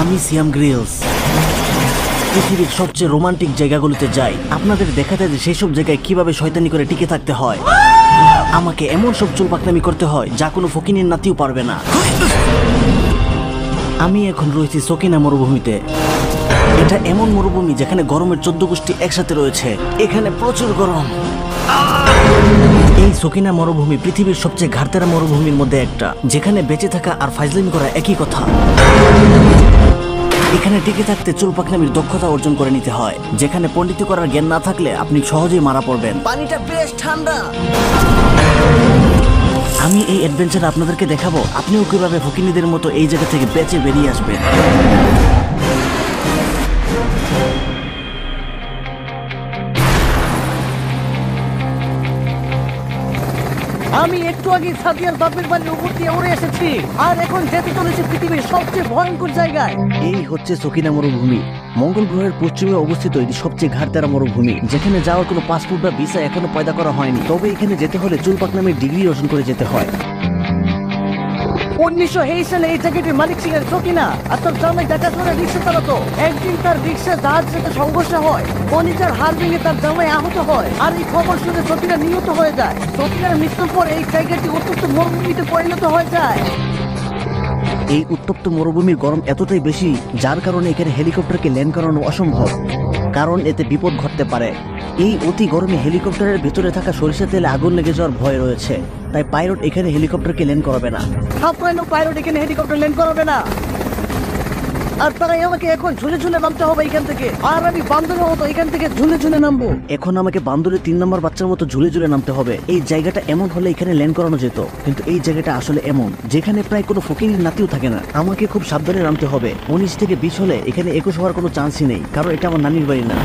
আমি সিয়াম গ্রিলস পৃথিবীর সবচেয়ে রোমান্টিক জায়গাগুলোতে যাই আপনাদের দেখাতে যে সেই সব জায়গায় কিভাবে শয়তানি করে টিকে থাকতে হয়। আমাকে এমন সব চুল পাকনামি করতে হয় যা কোনো ফকিনের নাতিও পারবে না। আমি এখন রয়েছি সকিনা মরুভূমিতে। এটা এমন মরুভূমি যেখানে গরমের 14 গোষ্ঠী একসাথে রয়েছে। এখানে প্রচুর গরম। এই সকিনা মরুভূমি পৃথিবীর সবচেয়ে ঘাটতেরা মরুভূমির মধ্যে একটা, যেখানে বেঁচে থাকা আর ফাইজলামি করা একই কথা। এখানে টিকে থাকতে চুল পাকনামির দক্ষতা অর্জন করে নিতে হয়, যেখানে পণ্ডিত করার জ্ঞান না থাকলে আপনি সহজেই মারা পড়বেন। পানিটা বেশ ঠান্ডা। আমি এই অ্যাডভেঞ্চার আপনাদেরকে দেখাবো আপনিও কিভাবে ফকিনীদের মতো এই জায়গা থেকে বেঁচে বেরিয়ে আসবেন। আমি একটু আগে সাদিয়ার বাপের বাড়ির উপর দিয়ে উড়ে এসেছি, আর এখন যেতে চলেছি পৃথিবীর সবচেয়ে ভয়ঙ্কর জায়গায়। এই হচ্ছে সকিনা মরুভূমি। মঙ্গল গ্রহের পশ্চিমে অবস্থিত এটি সবচেয়ে ঘাটতেরা মরুভূমি, যেখানে যাওয়ার কোনো পাসপোর্ট বা ভিসা এখনো পয়দা করা হয়নি। তবে এখানে যেতে হলে চুল পাকনামির ডিগ্রি অর্জন করে যেতে হয়। 1923 সালে এই জায়গাটির মালিক ছিলেন সকিনা, আর তার জামাই দেখাশোনা রিক্সা চালাতো। একদিন তার রিক্সা জাহাজের সাথে সংঘর্ষ হয়, খনিজার হাড় ভেঙে তার জামাই আহত হয়, আর এই খবর শুনে সকিনা নিহত হয়ে যায়। সকিনার মৃত্যুর পর এই জায়গাটি উত্তপ্ত মরুভূমিতে পরিণত হয়ে যায়। এই উত্তপ্ত মরুভূমির গরম এতটাই বেশি যার কারণে এখানে হেলিকপ্টারকে ল্যান্ড করানো অসম্ভব, কারণ এতে বিপদ ঘটতে পারে। এই অতি গরমে হেলিকপ্টারের ভেতরে থাকা সরিষা তেলে আগুন লেগে যাওয়ার ভয় রয়েছে, তাই পাইলট এখানে হেলিকপ্টারকে ল্যান্ড করাবে না। পাইলট এখানে হেলিকপ্টার ল্যান্ড করাবে না, আর তারাই আমাকে এখন ঝুলে ঝুলে নামতে হবে এখান থেকে। আর আমি বান্দরের মতো এখান থেকে ঝুলে ঝুলে নামবো। এখন আমাকে বান্দরের 3 নম্বর বাচ্চার মতো ঝুলে ঝুলে নামতে হবে। এই জায়গাটা এমন হলে এখানে ল্যান্ড করানো যেত, কিন্তু এই জায়গাটা আসলে এমন যেখানে প্রায় কোনো ফকিরের নাতিও থাকে না। আমাকে খুব সাবধানে নামতে হবে। 19 থেকে 20 হলে এখানে 21 হওয়ার কোনো চান্সই নেই, কারণ এটা আমার নানির বাড়ি না।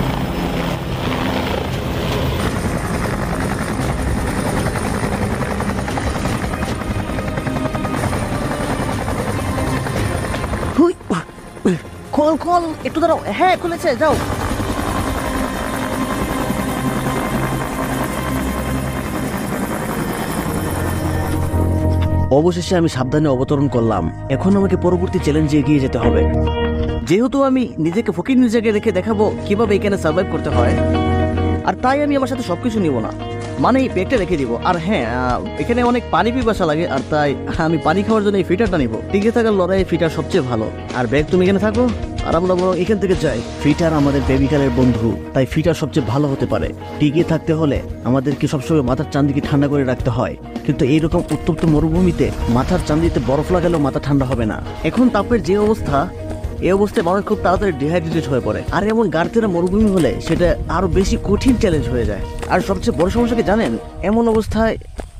খোল খোল, একটু দাঁড়াও। হ্যাঁ, খুলেছে, যাও। অবশেষে আমি সাবধানে অবতরণ করলাম। এখন আমাকে পরবর্তী চ্যালেঞ্জে এগিয়ে যেতে হবে। যেহেতু আমি নিজেকে ফকির জায়গায় রেখে দেখাবো কিভাবে এখানে সার্ভাইভ করতে হয়, আর তাই আমি আমার সাথে সবকিছু নিব না, মানে এই ব্যাগটা রেখে দিব। আর হ্যাঁ, এখানে অনেক পানি পিপাসা লাগে, আর তাই আমি পানি খাওয়ার জন্য এই ফিটারটা নিব। টিকে থাকার লড়াই ফিটার সবচেয়ে ভালো। আর ব্যাগ তুমি এখানে থাকো, আর আমরা বরং এখান থেকে যাই। ফিটার আমাদের বেবিকালের বন্ধু, তাই ফিটার সবচেয়ে ভালো হতে পারে। টিকে থাকতে হলে আমাদেরকে সবসময় মাথার চান্দিকে ঠান্ডা করে রাখতে হয়, কিন্তু এইরকম উত্তপ্ত মরুভূমিতে মাথার চান্দিতে বরফ লাগালেও মাথা ঠান্ডা হবে না। এখন তাপের যে অবস্থা, এই অবস্থায় মানুষ খুব তাড়াতাড়ি ডিহাইড্রেটেড হয়ে পড়ে, আর এমন গাড়তেরা মরুভূমি হলে সেটা আরো বেশি কঠিন চ্যালেঞ্জ হয়ে যায়। আর সবচেয়ে বড় সমস্যা কি জানেন? এমন অবস্থায়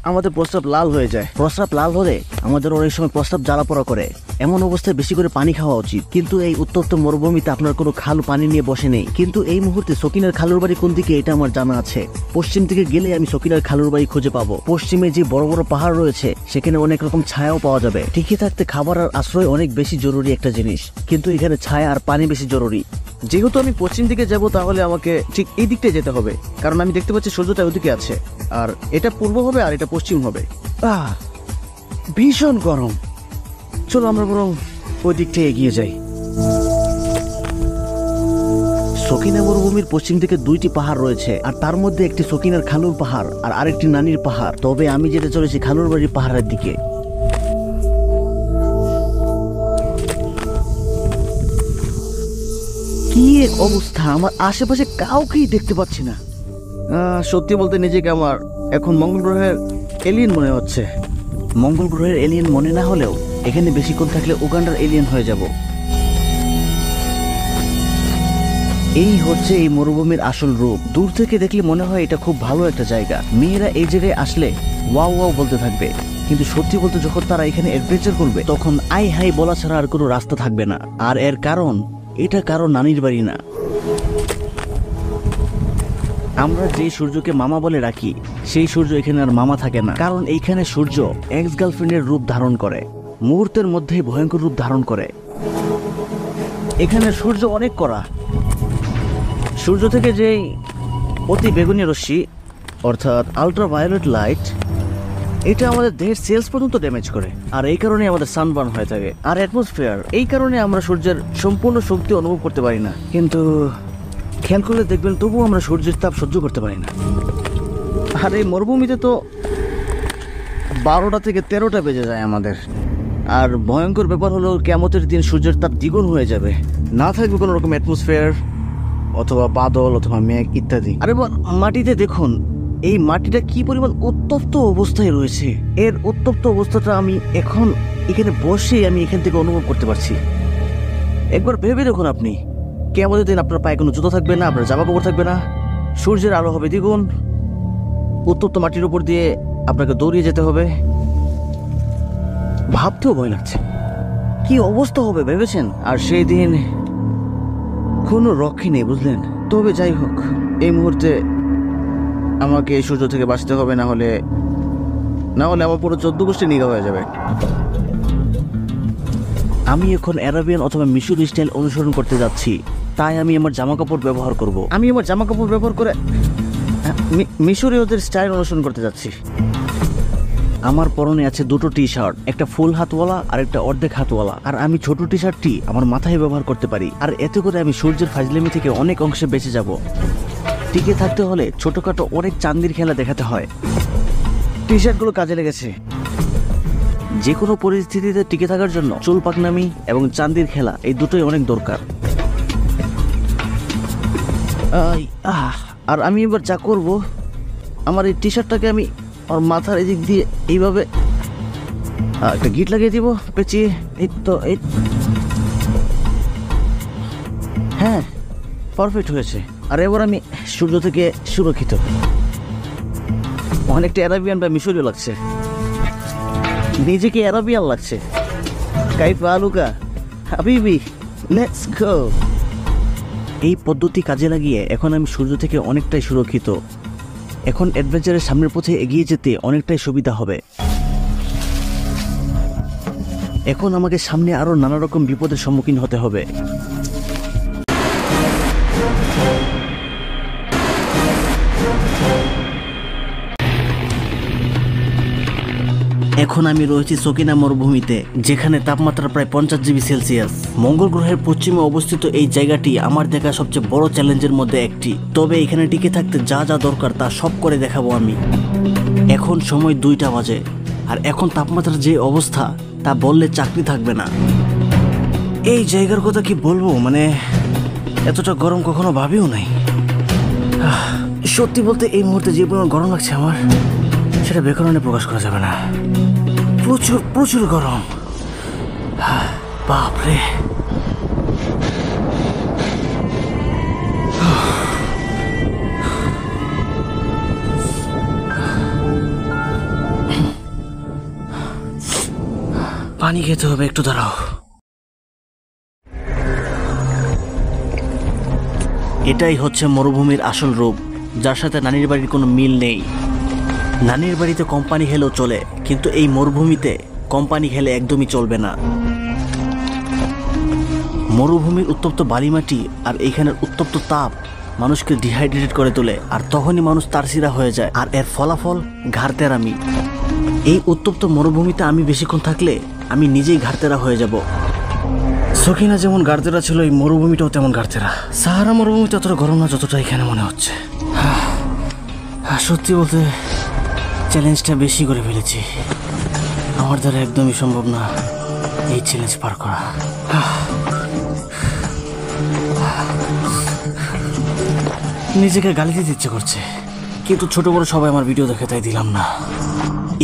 আমাদের প্রস্রাব লাল হয়ে যায়। প্রস্রাব লাল হলে আমাদের অনেক সময় প্রস্রাব জ্বালা পোড়া করে। এমন অবস্থায় বেশি করে পানি খাওয়া উচিত। কিন্তু এই উত্তপ্ত মরুভূমিতে আপনার কোনো খাল পানি নিয়ে বসে নেই। কিন্তু এই মুহূর্তে সকিনার খালুর বাড়ি কোন দিকে এটা আমার জানা আছে। পশ্চিম দিকে গেলে আমি সকিনার খালুর বাড়ি খুঁজে পাবো। পশ্চিমে যে বড় বড় পাহাড় রয়েছে সেখানে অনেক রকম ছায়াও পাওয়া যাবে। টিকে থাকতে খাবার আর আশ্রয় অনেক বেশি জরুরি একটা জিনিস, কিন্তু এখানে ছায়া আর পানি বেশি জরুরি। যেহেতু আমি পশ্চিম দিকে যাব, তাহলে আমাকে ঠিক এই দিকটাই যেতে হবে, কারণ আমি দেখতে পাচ্ছি সূর্যটা ওদিকে আছে, আর এটা পূর্ব হবে আর এটা পশ্চিম হবে। ভীষণ গরম। চলো আমরা বরং ওই দিকটা এগিয়ে যাই। সকিনা মরুভূমির পশ্চিম দিকে 2টি পাহাড় রয়েছে, আর তার মধ্যে একটি সকিনার খালুর পাহাড় আর আরেকটি নানির পাহাড়। তবে আমি যেতে চলেছি খালুর বাড়ির পাহাড়ের দিকে। কি এক অবস্থা, আমার আশেপাশে কাউকেই দেখতে পাচ্ছি না। সত্যি বলতে নিজেকে আমার এখন মঙ্গল গ্রহের এলিয়েন মনে হচ্ছে। মঙ্গল গ্রহের এলিয়েন মনে না হলেও এখানে বেশিক্ষণ থাকলে উগান্ডার এলিয়েন হয়ে যাব। এই হচ্ছে এই মরুভূমির আসল রূপ। দূর থেকে দেখলে মনে হয় এটা খুব ভালো একটা জায়গা। মেয়েরা এই জায়গায় আসলে ওয়াও ওয়াও বলতে থাকবে, কিন্তু সত্যি বলতে যখন তারা এখানে অ্যাডভেঞ্চার করবে তখন আই হাই বলা ছাড়া আর কোনো রাস্তা থাকবে না। আর এর কারণ, এটা কারো নানির বাড়ি না। আমরা যে সূর্যকে মামা বলে রাখি, সেই সূর্য এখানে আর মামা থাকে না, কারণ এইখানে সূর্য এক্স গার্লফ্রেন্ডের রূপ ধারণ করে, মুহূর্তের মধ্যেই ভয়ঙ্কর রূপ ধারণ করে। এখানে সূর্য অনেক কড়া। সূর্য থেকে যেই অতি বেগুনি রশ্মি, অর্থাৎ আলট্রাভায়োলেট লাইট, এটা আমাদের দেহের সেলস পর্যন্ত ড্যামেজ করে, আর এই কারণে আমাদের সানবার্ন হয়ে থাকে। আর অ্যাটমসফিয়ার, এই কারণে আমরা সূর্যের সম্পূর্ণ শক্তি অনুভব করতে পারি না। কিন্তু খেয়াল করলে দেখবেন তবুও আমরা সূর্যের তাপ সহ্য করতে পারি না। আর এই মরুভূমিতে তো 12টা থেকে 13টা বেজে যায় আমাদের। আর ভয়ঙ্কর ব্যাপার হলো কিয়ামতের দিন সূর্যের তাপ দ্বিগুণ হয়ে যাবে, না থাকবে কোনো রকম অ্যাটমসফিয়ার অথবা বাদল অথবা মেঘ ইত্যাদি। আর এবার মাটিতে দেখুন, এই মাটিটা কি পরিমাণ উত্তপ্ত অবস্থায় রয়েছে। এর উত্তপ্ত অবস্থাটা আমি এখন এখানে বসে আমি এখান থেকে অনুভব করতে পারছি। একবার ভেবে দেখুন, আপনি কিয়ামতের দিন আপনার পায়ে কোনো জুতো থাকবে না, আপনার জামা কাপড় থাকবে না, সূর্যের আলো হবে দ্বিগুণ, উত্তপ্ত মাটির উপর দিয়ে আপনাকে দৌড়িয়ে যেতে হবে। ভাবতেও ভয় লাগছে কি অবস্থা হবে ভেবেছেন? আর সেই দিন কোনো রক্ষী নেই, বুঝলেন? তবে যাই হোক, এই মুহূর্তে আমাকে এই সূর্য থেকে বাঁচতে হবে, না হলে আমার পুরো 14 গোষ্ঠী নিগা হয়ে যাবে। আমি এখন অ্যারাবিয়ান অথবা মিশরি স্টাইল অনুসরণ করতে যাচ্ছি, তাই আমি আমার জামা কাপড় ব্যবহার করব। আমি আমার জামা কাপড় ব্যবহার করে মিশরীয়দের স্টাইল অনুসরণ করতে যাচ্ছি। আমার পরনে আছে দুটো টি শার্ট, একটা ফুল হাতওয়ালা আর একটা অর্ধেক হাতওয়ালা। আর আমি ছোট টি শার্টটি আমার মাথায় ব্যবহার করতে পারি, আর এতে করে আমি সূর্যের ফাজলামি থেকে অনেক অংশে বেঁচে যাব। টিকে থাকতে হলে ছোটখাটো অনেক চান্দির খেলা দেখাতে হয়। টি শার্টগুলো কাজে লেগেছে। যে কোনো পরিস্থিতিতে টিকে থাকার জন্য চুল পাকনামি এবং চান্দির খেলা, এই দুটোই অনেক দরকার। আর আমি এবার যা করব, আমার এই টি শার্টটাকে আমি আমার মাথার এদিক দিয়ে এইভাবে একটা গিট লাগিয়ে দিব পেঁচিয়ে। এই তো, এই হ্যাঁ, পারফেক্ট হয়েছে। আর এবার আমি সূর্য থেকে সুরক্ষিত। অনেকটা অ্যারাবিয়ান বা মিশরীয় লাগছে, নিজেকে অ্যারাবিয়ান লাগছে। কাইফা আলুকা হাবিবি, লেটস গো। এই পদ্ধতি কাজে লাগিয়ে এখন আমি সূর্য থেকে অনেকটাই সুরক্ষিত। এখন অ্যাডভেঞ্চারের সামনের পথে এগিয়ে যেতে অনেকটাই সুবিধা হবে। এখন আমাকে সামনে আরো নানা রকম বিপদের সম্মুখীন হতে হবে। এখন আমি রয়েছি সকিনা মরুভূমিতে, যেখানে তাপমাত্রা প্রায় 50°C। মঙ্গল গ্রহের পশ্চিমে অবস্থিত এই জায়গাটি আমার দেখা সবচেয়ে বড় চ্যালেঞ্জের মধ্যে একটি। তবে এখানে টিকে থাকতে যা যা দরকার তা সব করে দেখাবো আমি। এখন সময় 2টা বাজে, আর এখন তাপমাত্রার যে অবস্থা তা বললে চাকরি থাকবে না। এই জায়গার কথা কি বলবো, মানে এতটা গরম কখনো ভাবিও নাই। সত্যি বলতে এই মুহূর্তে যে পরিমাণ গরম লাগছে আমার, সেটা ব্যাকরণে প্রকাশ করা যাবে না। প্রচুর প্রচুর গরম, বাপরে। পানি খেতে হবে, একটু দাঁড়াও। এটাই হচ্ছে মরুভূমির আসল রূপ, যার সাথে নানির বাড়ির কোনো মিল নেই। নানির বাড়িতে কোম্পানি খেলেও চলে, কিন্তু এই মরুভূমিতে কোম্পানি খেলে একদমই চলবে না। মরুভূমির উত্তপ্ত বালিমাটি আর এইখানের উত্তপ্ত তাপ মানুষকে ডিহাইড্রেটেড করে তোলে, আর তখনই মানুষ তারসিরা হয়ে যায়, আর এর ফলাফল ঘাড়তেরামি। এই উত্তপ্ত মরুভূমিতে আমি বেশিক্ষণ থাকলে আমি নিজেই ঘাড়তেরা হয়ে যাব। সকিনা যেমন ঘাড়তেরা ছিল, এই মরুভূমিটাও তেমন ঘাড়তেরা। সাহারা মরুভূমিতে অতটা গরম না যতটা এখানে মনে হচ্ছে। সত্যি বলতে চ্যালেঞ্জটা বেশি করে ফেলেছি। আমার দ্বারা একদমই সম্ভব না এই চ্যালেঞ্জ পার করা। নিজেকে গালি দিতে ইচ্ছে করছে, কিন্তু ছোট বড় সবাই আমার ভিডিও দেখে তাই দিলাম না।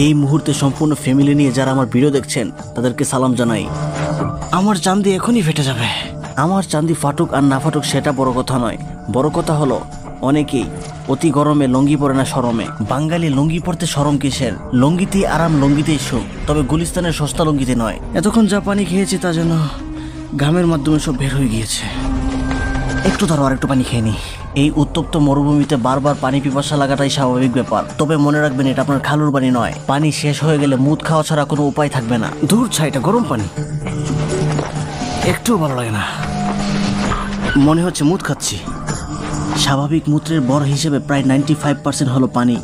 এই মুহূর্তে সম্পূর্ণ ফ্যামিলি নিয়ে যারা আমার ভিডিও দেখছেন তাদেরকে সালাম জানাই। আমার চান্দি এখনই ফেটে যাবে। আমার চান্দি ফাটুক আর না ফাটুক সেটা বড় কথা নয়, বড় কথা হলো অনেকেই অতি গরমে লুঙ্গি পরে না শরমে। বাঙালি লুঙ্গি পরতে শরম কিসের? লুঙ্গিতেই আরাম, লুঙ্গিতেই সুখ, তবে গুলিস্তানের সস্তা লুঙ্গিতে নয়। এতক্ষণ যা পানি খেয়েছি তা যেন ঘামের মাধ্যমে সব বের হয়ে গিয়েছে। একটু ধরো, আর একটু পানি খেয়ে নি। এই উত্তপ্ত মরুভূমিতে বারবার পানি পিপাসা লাগাটাই স্বাভাবিক ব্যাপার, তবে মনে রাখবেন এটা আপনার খালুর পানি নয়। পানি শেষ হয়ে গেলে মুদ খাওয়া ছাড়া কোনো উপায় থাকবে না। দূর ছাইটা গরম পানি, একটু ভালো লাগে না, মনে হচ্ছে মুদ খাচ্ছি। স্বাভাবিক মূত্রের ভর হিসেবে প্রায় 95% হলো পানি।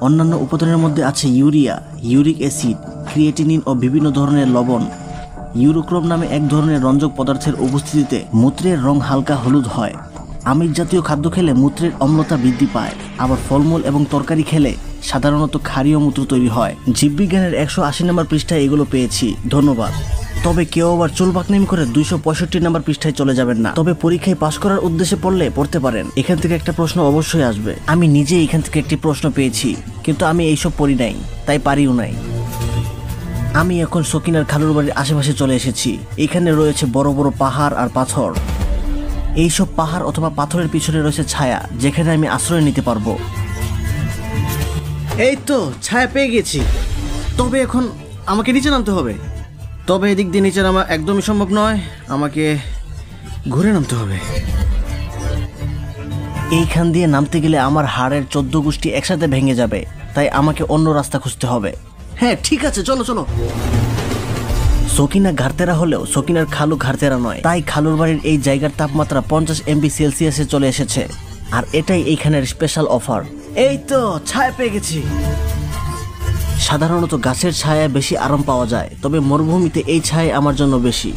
অন্যান্য উপাদানের মধ্যে আছে ইউরিয়া, ইউরিক অ্যাসিড, ক্রিয়েটিনিন ও বিভিন্ন ধরনের লবণ। ইউরোক্রোম নামে এক ধরনের রঞ্জক পদার্থের উপস্থিতিতে মূত্রের রং হালকা হলুদ হয়। আমিষ জাতীয় খাদ্য খেলে মূত্রের অম্লতা বৃদ্ধি পায়, আবার ফলমূল এবং তরকারি খেলে সাধারণত ক্ষারীয় মূত্র তৈরি হয়। জীববিজ্ঞানের 180 নম্বর পৃষ্ঠায় এগুলো পেয়েছি, ধন্যবাদ। তবে কেউ আবার চুল বাকনামি করে 265 নম্বর পৃষ্ঠায় চলে যাবেন না। তবে পরীক্ষায় পাশ করার উদ্দেশ্যে পড়তে পারেন। এখান থেকে একটা প্রশ্ন অবশ্যই আসবে। আমি নিজে এখান থেকে একটি প্রশ্ন পেয়েছি, কিন্তু আমি এইসব পড়ি নাই, তাই পারিও নাই। আমি এখন সকিনার খালুর বাড়ির আশেপাশে চলে এসেছি। এখানে রয়েছে বড় বড় পাহাড় আর পাথর। এইসব পাহাড় অথবা পাথরের পিছনে রয়েছে ছায়া, যেখানে আমি আশ্রয় নিতে পারবো। এই তো ছায়া পেয়ে গেছি। তবে এখন আমাকে নিচে নামতে হবে। তবে এদিক দিয়ে নিচে নামা একদমই সম্ভব নয়, আমাকে ঘুরে নামতে হবে। এইখান দিয়ে নামতে গেলে আমার হাড়ের 14 গোষ্ঠী একসাথে ভেঙে যাবে, তাই আমাকে অন্য রাস্তা খুঁজতে হবে। হ্যাঁ ঠিক আছে, চলো চলো। সকিনা ঘাড়তেরা হলেও সকিনার খালু ঘাড়তেরা নয়, তাই খালুর বাড়ির এই জায়গার তাপমাত্রা 50 ডিগ্রি সেলসিয়াসে চলে এসেছে, আর এটাই এইখানের স্পেশাল অফার। এই তো ছায়া পেয়ে গেছি। সাধারণত গাছের ছায়ায় বেশি আরাম পাওয়া যায়, তবে মরুভূমিতে এই ছায়া আমার জন্য বেশি।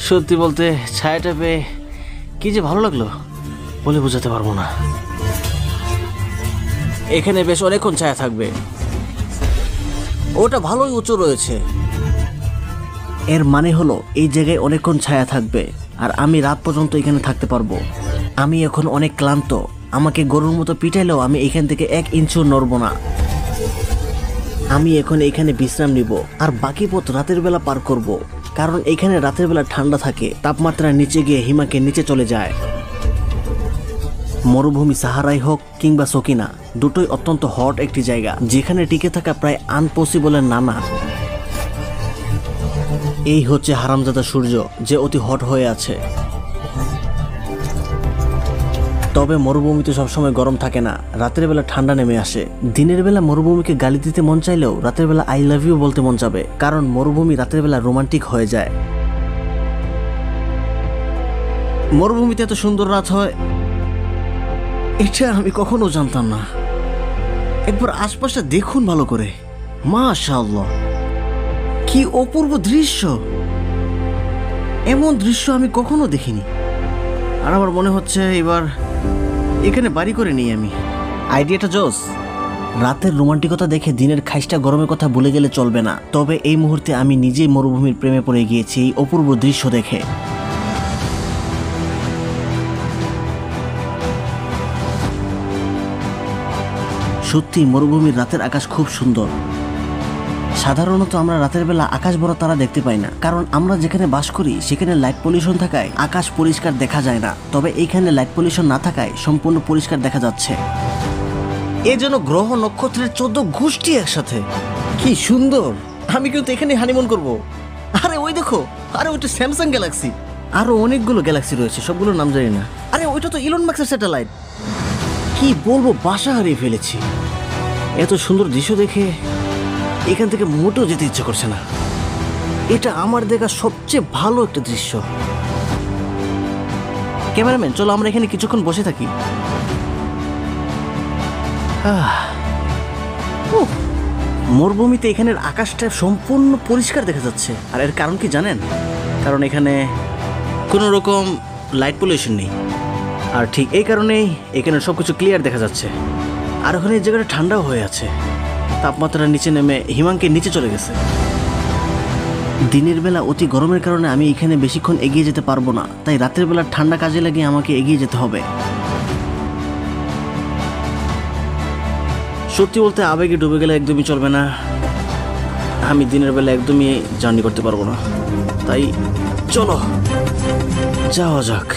সত্যি বলতে ছায়াটা পেয়ে কি যে ভালো লাগলো বলে বোঝাতে পারবো না। এখানে বেশ অনেকক্ষণ ছায়া থাকবে। ওটা ভালোই উঁচু রয়েছে। এর মানে হলো এই জায়গায় অনেকক্ষণ ছায়া থাকবে, আর আমি রাত পর্যন্ত এখানে থাকতে পারবো। আমি এখন অনেক ক্লান্ত। আমাকে গরুর মতো পিটাইলেও আমি এখান থেকে 1 ইঞ্চিও নড়ব না। আমি এখন এখানে বিশ্রাম নিব, আর বাকি পথ রাতের বেলা পার করব, কারণ এখানে রাতের বেলা ঠান্ডা থাকে। তাপমাত্রা নিচে গিয়ে হিমাকে নিচে চলে যায়। মরুভূমি সাহারাই হোক কিংবা সকিনা, দুটোই অত্যন্ত হট একটি জায়গা, যেখানে টিকে থাকা প্রায় আনপসিবলের নানা। এই হচ্ছে হারামজাদা সূর্য, যে অতি হট হয়ে আছে। তবে মরুভূমিতে সবসময় গরম থাকে না, রাতের বেলা ঠান্ডা নেমে আসে। দিনের বেলা মরুভূমিকে গালি দিতে মন চাইলেও রাতের বেলা আই লাভ ইউ বলতে মন যাবে, কারণ মরুভূমি রাতের বেলা রোমান্টিক হয়ে যায়। মরুভূমিতে এত সুন্দর রাত হয়, এটা আমি কখনো জানতাম না। একবার আশপাশটা দেখুন ভালো করে, মাশাআল্লাহ কি অপূর্ব দৃশ্য। এমন দৃশ্য আমি কখনো দেখিনি। আর আমার মনে হচ্ছে এবার এখানে বাড়ি করে নিই আমি। আইডিয়াটা জোস। রাতের রোমান্টিকতা দেখে দিনের খাইসটা গরমের কথা ভুলে গেলে চলবে না। তবে এই মুহূর্তে আমি নিজেই মরুভূমির প্রেমে পড়ে গিয়েছি এই অপূর্ব দৃশ্য দেখে। সত্যি মরুভূমির রাতের আকাশ খুব সুন্দর। সাধারণত আমরা রাতের বেলা আকাশ ভরা তারা দেখতে পাই না, কারণ আমরা যেখানে বাস করি সেখানে লাইট পলিউশন থাকায় আকাশ পরিষ্কার দেখা যায় না। তবে এইখানে লাইট পলিউশন না থাকায় সম্পূর্ণ পরিষ্কার দেখা যাচ্ছে। এ যেন গ্রহ নক্ষত্রের 14 গোষ্ঠী একসাথে। কি সুন্দর! আমি কিন্তু এখানে হানিমুন করব। আরে ওই দেখো, আরে ওইটা স্যামসাং গ্যালাক্সি। আরো অনেকগুলো গ্যালাক্সি রয়েছে, সবগুলোর নাম জানি না। আরে ওইটা তো ইলন মাস্কের স্যাটেলাইট। কি বলবো, বাসা হারিয়ে ফেলেছি। এত সুন্দর দৃশ্য দেখে এখান থেকে মোটেও যেতে ইচ্ছে করছে না। এটা আমার দেখা সবচেয়ে ভালো একটা দৃশ্য। ক্যামেরাম্যান, চলো আমরা এখানে কিছুক্ষণ বসে থাকি। মরুভূমিতে এখানের আকাশটা সম্পূর্ণ পরিষ্কার দেখা যাচ্ছে। আর এর কারণ কি জানেন? কারণ এখানে কোনো রকম লাইট পলিউশন নেই। আর ঠিক এই কারণেই এখানে সবকিছু ক্লিয়ার দেখা যাচ্ছে। আর ওখানে এই জায়গাটা ঠান্ডাও হয়ে আছে। তাপমাত্রা নিচে নেমে হিমাঙ্কে নিচে চলে গেছে। দিনের বেলা অতি গরমের কারণে আমি এখানে বেশিক্ষণ এগিয়ে যেতে পারবো না, তাই রাতের বেলা ঠান্ডা কাজে লাগিয়ে আমাকে এগিয়ে যেতে হবে। সত্যি বলতে আবেগে ডুবে গেলে একদমই চলবে না। আমি দিনের বেলা একদমই জার্নি করতে পারবো না, তাই চলো যাওয়া যাক।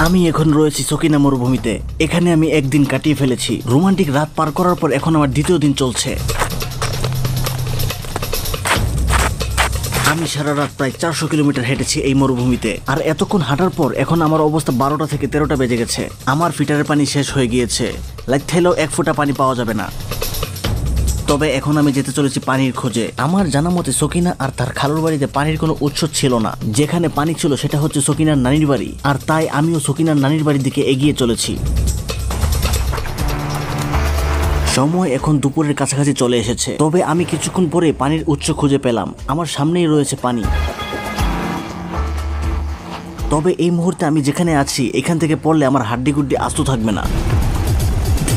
আমি এখন রয়েছি সকিনা মরুভূমিতে। এখানে আমি একদিন কাটিয়ে ফেলেছি। রোমান্টিক রাত পার করার পর এখন আমার দ্বিতীয় দিন চলছে। আমি সারা রাত প্রায় 400 কিলোমিটার হেঁটেছি এই মরুভূমিতে, আর এতক্ষণ হাঁটার পর এখন আমার অবস্থা 12টা থেকে 13টা বেজে গেছে। আমার ফিল্টারের পানি শেষ হয়ে গিয়েছে, লাগতেলেও 1 ফোঁটা পানি পাওয়া যাবে না। তবে এখন আমি যেতে চলেছি পানির খোঁজে। আমার জানা মতে সকিনা আর তার খালুর বাড়িতে পানির কোনো উৎস ছিল না, যেখানে পানি ছিল সেটা হচ্ছে সকিনার নানির বাড়ি, আর তাই আমিও সকিনার নানির বাড়ির দিকে এগিয়ে চলেছি। সময় এখন দুপুরের কাছাকাছি চলে এসেছে, তবে আমি কিছুক্ষণ পরে পানির উৎস খুঁজে পেলাম। আমার সামনেই রয়েছে পানি। তবে এই মুহূর্তে আমি যেখানে আছি এখান থেকে পড়লে আমার হাড্ডি গুড্ডি আস্ত থাকবে না।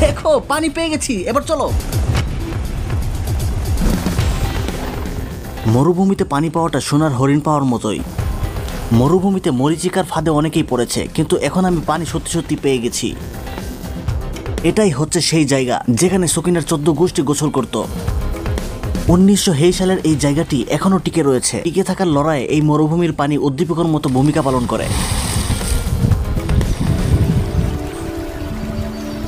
দেখো পানি পেয়ে গেছি, এবার চলো। মরুভূমিতে পানি পাওয়াটা সোনার হরিণ পাওয়ার মতোই। মরুভূমিতে মরিচিকার ফাঁদে অনেকেই পড়েছে, কিন্তু এখন আমি পানি সত্যি সত্যি পেয়ে গেছি। এটাই হচ্ছে সেই জায়গা যেখানে সকিনার 14 গোষ্ঠী গোসল করত। 1900 সালের এই জায়গাটি এখনো টিকে রয়েছে। টিকে থাকার লড়াইয়ে এই মরুভূমির পানি উদ্দীপকের মতো ভূমিকা পালন করে।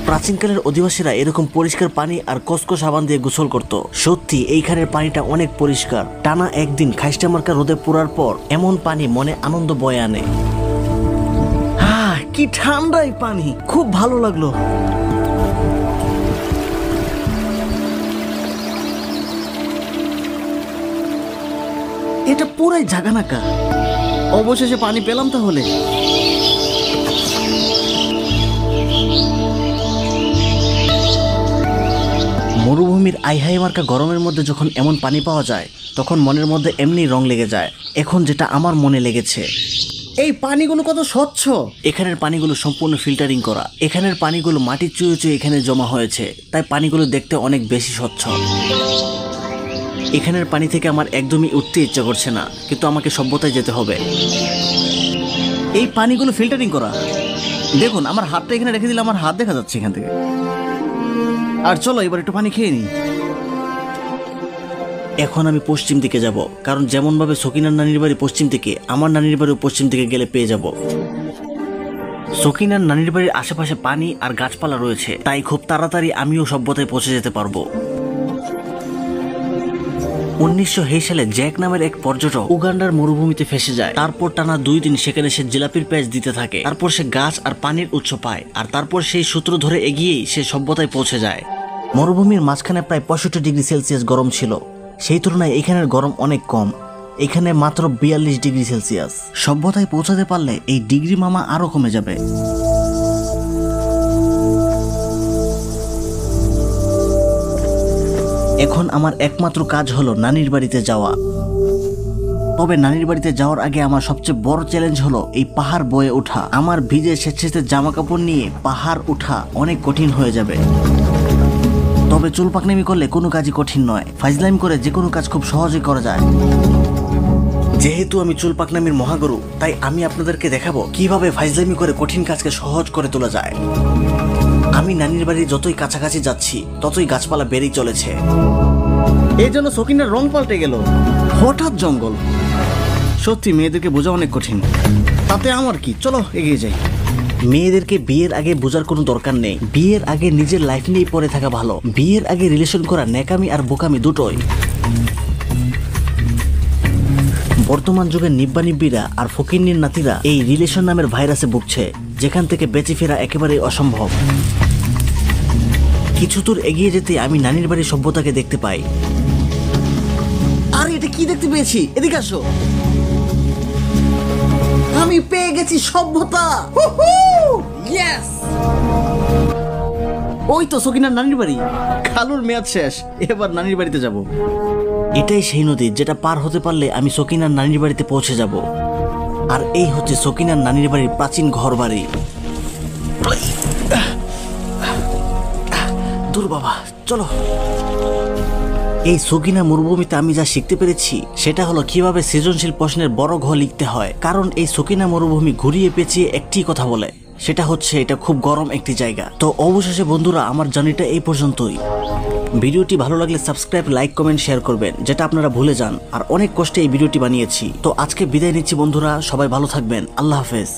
প্রাচীনকালের অধিবাসীরা এরকম পরিষ্কার পানি আর কসকো সাবান দিয়ে গোসল করত। সত্যি এইখানের পানিটা অনেক পরিষ্কার। টানা একদিন খাইস্টা মার্কা রোদে পোড়ার পর এমন পানি মনে আনন্দ বয়ে আনে। কি ঠান্ডা এই পানি, খুব ভালো লাগলো। এটা পুরাই ঝাগানাকা। অবশেষে পানি পেলাম তাহলে। মরুভূমির আইহাই মার্কা গরমের মধ্যে যখন এমন পানি পাওয়া যায় তখন মনের মধ্যে এমনি রং লেগে যায়। এখন যেটা আমার মনে লেগেছে, এই পানিগুলো কত স্বচ্ছ। এখানের পানিগুলো সম্পূর্ণ ফিল্টারিং করা। এখানের পানিগুলো মাটির চুয়ে চুয়ে এখানে জমা হয়েছে, তাই পানিগুলো দেখতে অনেক বেশি স্বচ্ছ। এখানের পানি থেকে আমার একদমই উঠতে ইচ্ছা করছে না, কিন্তু আমাকে সভ্যতায় যেতে হবে। এই পানিগুলো ফিল্টারিং করা। দেখুন আমার হাতটা এখানে রেখে দিলে আমার হাত দেখা যাচ্ছে এখান থেকে। আর চলো এবার একটু পানি খেয়ে নিই। এখন আমি পশ্চিম দিকে যাব, কারণ যেমন ভাবে সকিনার নানির বাড়ি পশ্চিম দিকে, আমার নানির বাড়িও পশ্চিম দিকে গেলে পেয়ে যাব। সকিনার নানির বাড়ির আশেপাশে পানি আর গাছপালা রয়েছে, তাই খুব তাড়াতাড়ি আমিও সভ্যতায় পৌঁছে যেতে পারবো। 1900 সালে জ্যাক নামের এক পর্যটক উগান্ডার মরুভূমিতে ফেসে যায়। তারপর টানা 2 দিন সেখানে সে জিলাপির প্যাচ দিতে থাকে। তারপর সে গাছ আর পানির উৎস পায়, আর তারপর সেই সূত্র ধরে এগিয়েই সে সভ্যতায় পৌঁছে যায়। মরুভূমির মাঝখানে প্রায় 65 ডিগ্রি সেলসিয়াস গরম ছিল, সেই তুলনায় এখানের গরম অনেক কম। এখানে মাত্র 42 ডিগ্রি সেলসিয়াস। সভ্যতায় পৌঁছাতে পারলে এই ডিগ্রি মামা আরো কমে যাবে। এখন আমার একমাত্র কাজ হলো নানির বাড়িতে যাওয়া। তবে নানির বাড়িতে যাওয়ার আগে আমার সবচেয়ে বড় চ্যালেঞ্জ হলো এই পাহাড় বয়ে ওঠা। আমার ভিজে স্বেচ্ছাতে জামা কাপড় নিয়ে পাহাড় ওঠা অনেক কঠিন হয়ে যাবে। তবে চুল পাকনামি করলে কোনো কাজই কঠিন নয়। ফাইজলাইম করে যে কোনো কাজ খুব সহজে করা যায়। যেহেতু আমি চুল পাকনামির মহাগুরু, তাই আমি আপনাদেরকে দেখাবো কিভাবে ফাইজলামি করে কঠিন কাজকে সহজ করে তোলা যায়। আমি নানির বাড়ির যতই কাছাকাছি যাচ্ছি ততই গাছপালা বেড়েই চলেছে। এই জন্য সকিনার রং পাল্টে গেল। হঠাৎ জঙ্গল। সত্যি মেয়েদেরকে বোঝা অনেক কঠিন। তাতে আমার কি, চলো এগিয়ে যাই। মেয়েদেরকে বিয়ের আগে বোঝার কোনো দরকার নেই। বিয়ের আগে নিজের লাইফ নিয়ে পড়ে থাকা ভালো। বিয়ের আগে রিলেশন করা ন্যাকামি আর বোকামি দুটোই। বর্তমান যুগের নিব্বা নিব্বিরা আর ফকিন্নির নাতিরা এই রিলেশন নামের ভাইরাসে ভুগছে, যেখান থেকে বেঁচে ফেরা একেবারেই অসম্ভব। কিছু দূর এগিয়ে যেতে আমি নানির বাড়ির সভ্যতাকে দেখতে পাই। আরে এটা কি দেখতে পেয়েছি, এদিকে আসো। আমি পেয়ে গেছি সভ্যতা। ইয়েস! ওই তো সকিনার নানির বাড়ি। খালুর মেয়াদ শেষ, এবার নানির বাড়িতে যাব। এটাই সেই নদী যেটা পার হতে পারলে আমি সকিনার নানির বাড়িতে পৌঁছে যাব। আর এই হচ্ছে সকিনার নানির বাড়ির প্রাচীন ঘর বাড়ি। দূর বাবা, চলো। এই সকিনা মরুভূমিতে আমি যা শিখতে পেরেছি সেটা হলো কিভাবে সৃজনশীল প্রশ্নের বড় ঘ লিখতে হয়। কারণ এই সকিনা মরুভূমি ঘুরিয়ে পেঁচিয়ে একটি কথা বলে, সেটা হচ্ছে এটা খুব গরম একটি জায়গা। তো অবশেষে বন্ধুরা আমার জার্নিটা এই পর্যন্তই। ভিডিওটি ভালো লাগলে সাবস্ক্রাইব, লাইক, কমেন্ট, শেয়ার করবেন, যেটা আপনারা ভুলে যান। আর অনেক কষ্টে এই ভিডিওটি বানিয়েছি। তো আজকে বিদায় নিচ্ছি বন্ধুরা, সবাই ভালো থাকবেন। আল্লাহ হাফেজ।